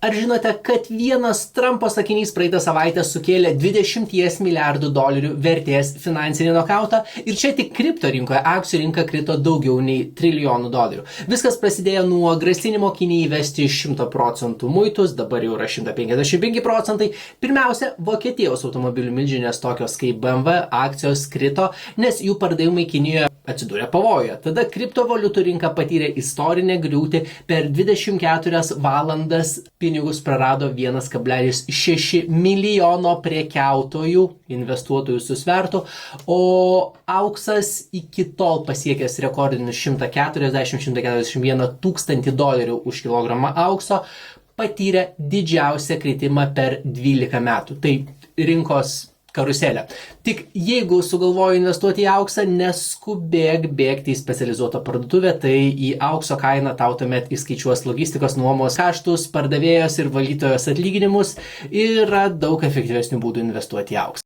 Ar žinote, kad vienas Trumpo sakinys praeitą savaitę sukėlė $20 milijardų vertės finansinį nokautą ir čia tik kripto rinkoje akcijų rinka krito daugiau nei $1 trilijonų. Viskas prasidėjo nuo grasinimo Kinijai įvesti 100% muitus, dabar jau yra 155%. Pirmiausia, Vokietijos automobilių milžinės tokios kaip BMW akcijos krito, nes jų pardavimai Kinijoje atsidūrė pavojuje. Tada kriptovaliutų rinka patyrė istorinę griūtį, per 24 valandas pinigus prarado 1,6 milijono prekiautojų, investuotojų su svertu, o auksas iki tol pasiekęs rekordinius $141 tūkstantį už kilogramą aukso patyrė didžiausią kritimą per 12 metų. Tai rinkos karuselė. Tik jeigu sugalvoji investuoti į auksą, neskubėk bėgti į specializuotą parduotuvę, tai į aukso kainą tau tuomet įskaičiuos logistikos, nuomos kaštus, pardavėjos ir valytojos atlyginimus. Yra daug efektyvesnių būdų investuoti į auksą.